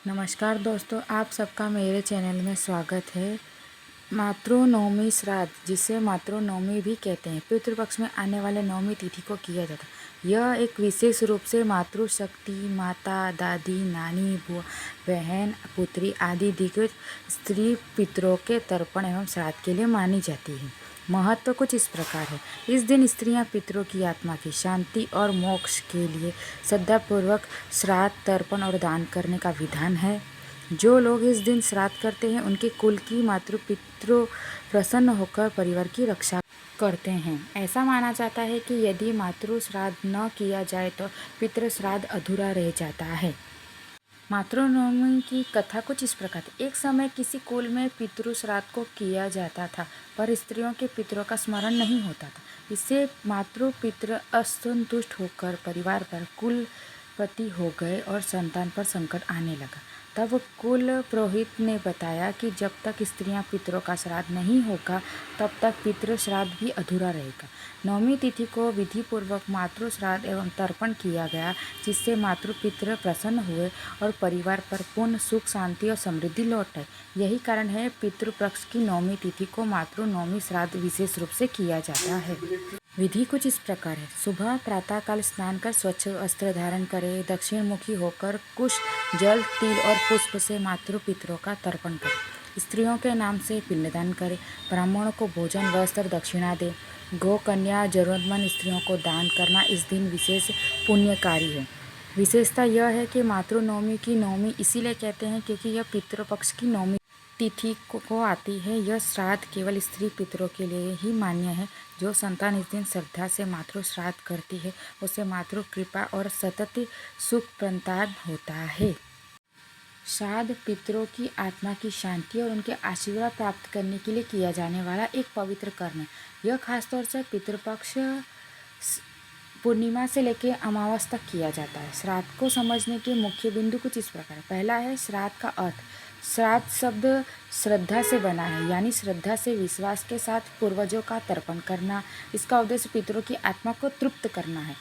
नमस्कार दोस्तों, आप सबका मेरे चैनल में स्वागत है। मातृनवमी श्राद्ध, जिसे मातृनवमी भी कहते हैं, पितृपक्ष में आने वाले नवमी तिथि को किया जाता है। यह एक विशेष रूप से मातृशक्ति, माता, दादी, नानी, बुआ, बहन, पुत्री आदि दिग्गज स्त्री पितरों के तर्पण एवं श्राद्ध के लिए मानी जाती है। महत्व कुछ इस प्रकार है। इस दिन स्त्रियां पितरों की आत्मा की शांति और मोक्ष के लिए श्रद्धापूर्वक श्राद्ध, तर्पण और दान करने का विधान है। जो लोग इस दिन श्राद्ध करते हैं, उनके कुल की मातृ पितृ प्रसन्न होकर परिवार की रक्षा करते हैं। ऐसा माना जाता है कि यदि मातृ श्राद्ध न किया जाए तो पितृ श्राद्ध अधूरा रह जाता है। मातृनवमी की कथा कुछ इस प्रकार थी। एक समय किसी कुल में पितृ श्राद्ध को किया जाता था, पर स्त्रियों के पितरों का स्मरण नहीं होता था। इससे मातृ पितृ असंतुष्ट होकर परिवार पर कुलपति हो गए और संतान पर संकट आने लगा। तब कुल पुरोहित ने बताया कि जब तक स्त्रियां पितरों का श्राद्ध नहीं होगा, तब तक पितृ श्राद्ध भी अधूरा रहेगा। नवमी तिथि को विधिपूर्वक मातृ श्राद्ध एवं तर्पण किया गया, जिससे मातृ पितृ प्रसन्न हुए और परिवार पर पूर्ण सुख, शांति और समृद्धि लौट आई। यही कारण है पितृपक्ष की नवमी तिथि को मातृनवमी श्राद्ध विशेष रूप से किया जाता है। विधि कुछ इस प्रकार है। सुबह प्रातःकाल स्नान कर स्वच्छ वस्त्र धारण करें, दक्षिण मुखी होकर कुश, जल, तिल और पुष्प से मातृ पितरों का तर्पण करें। स्त्रियों के नाम से पिंडदान करें। ब्राह्मणों को भोजन, वस्त्र, दक्षिणा दें। गौ, कन्या, जरूरतमंद स्त्रियों को दान करना इस दिन विशेष पुण्यकारी है। विशेषता यह है कि मातृनवमी की नवमी इसीलिए कहते हैं क्योंकि यह पितृपक्ष की नवमी तिथि को आती है। यह श्राद्ध केवल स्त्री पितरों के लिए ही मान्य है। जो संतान इस दिन श्रद्धा से मातृ श्राद्ध करती है, उसे मातृ कृपा और सतत सुख प्रदान होता है। श्राद्ध पितरों की आत्मा की शांति और उनके आशीर्वाद प्राप्त करने के लिए किया जाने वाला एक पवित्र कर्म है। यह खासतौर से पितृपक्ष पूर्णिमा से लेकर अमावस तक किया जाता है। श्राद्ध को समझने के मुख्य बिंदु कुछ इस प्रकार है। पहला है श्राद्ध का अर्थ। श्राद्ध शब्द श्रद्धा से बना है, यानी श्रद्धा से विश्वास के साथ पूर्वजों का तर्पण करना। इसका उद्देश्य पितरों की आत्मा को तृप्त करना है।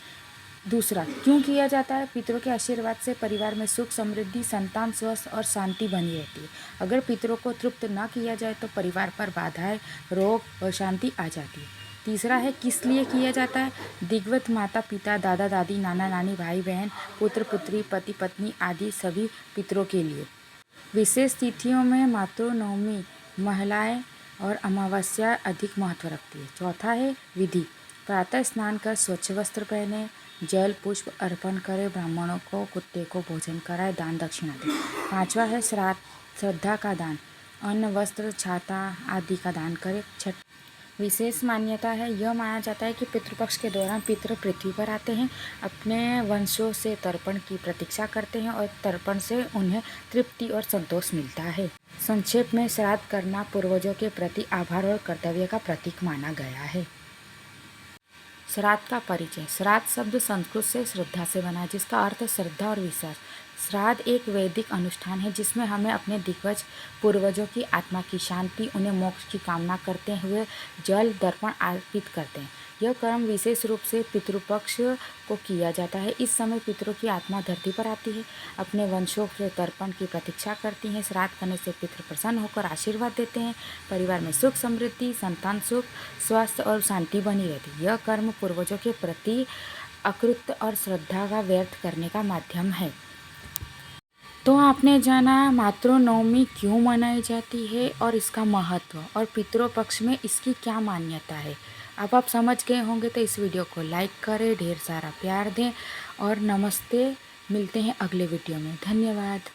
दूसरा, क्यों किया जाता है? पितरों के आशीर्वाद से परिवार में सुख, समृद्धि, संतान, स्वस्थ और शांति बनी रहती है। अगर पितरों को तृप्त न किया जाए तो परिवार पर बाधाएं, रोग और अशांति आ जाती है। तीसरा है, किस लिए किया जाता है? दिग्वत माता पिता, दादा दादी, नाना नानी, भाई बहन, पुत्र पुत्री, पति पत्नी आदि सभी पितरों के लिए। विशेष तिथियों में मातृनवमी, महिलाएं और अमावस्या अधिक महत्व रखती है। चौथा है विधि। प्रातः स्नान कर स्वच्छ वस्त्र पहने, जल पुष्प अर्पण करें, ब्राह्मणों को, कुत्ते को भोजन कराए, दान दक्षिणा दें। पांचवा है श्रद्धा का दान। अन्न, वस्त्र, छाता आदि का दान करें। छठ विशेष मान्यता है। यह माना जाता है कि पितृपक्ष के दौरान पितृ पृथ्वी पर आते हैं, अपने वंशों से तर्पण की प्रतीक्षा करते हैं और तर्पण से उन्हें तृप्ति और संतोष मिलता है। संक्षेप में, श्राद्ध करना पूर्वजों के प्रति आभार और कर्तव्य का प्रतीक माना गया है। श्राद्ध का परिचय। श्राद्ध शब्द संस्कृत से श्रद्धा से बना है, जिसका अर्थ है श्रद्धा और विश्वास। श्राद्ध एक वैदिक अनुष्ठान है जिसमें हमें अपने दिग्गज पूर्वजों की आत्मा की शांति, उन्हें मोक्ष की कामना करते हुए जल दर्पण अर्पित करते हैं। यह कर्म विशेष रूप से पितृपक्ष को किया जाता है। इस समय पितरों की आत्मा धरती पर आती है, अपने वंशों से तर्पण की प्रतीक्षा करती हैं। श्राद्ध करने से पितृ प्रसन्न होकर आशीर्वाद देते हैं। परिवार में सुख, समृद्धि, संतान सुख, स्वास्थ्य और शांति बनी रहती है। यह कर्म पूर्वजों के प्रति अकृत और श्रद्धा का व्यर्थ करने का माध्यम है। तो आपने जाना मातृनवमी क्यों मनाई जाती है और इसका महत्व, और पितरों पक्ष में इसकी क्या मान्यता है। अब आप समझ गए होंगे, तो इस वीडियो को लाइक करें, ढेर सारा प्यार दें और नमस्ते। मिलते हैं अगले वीडियो में। धन्यवाद।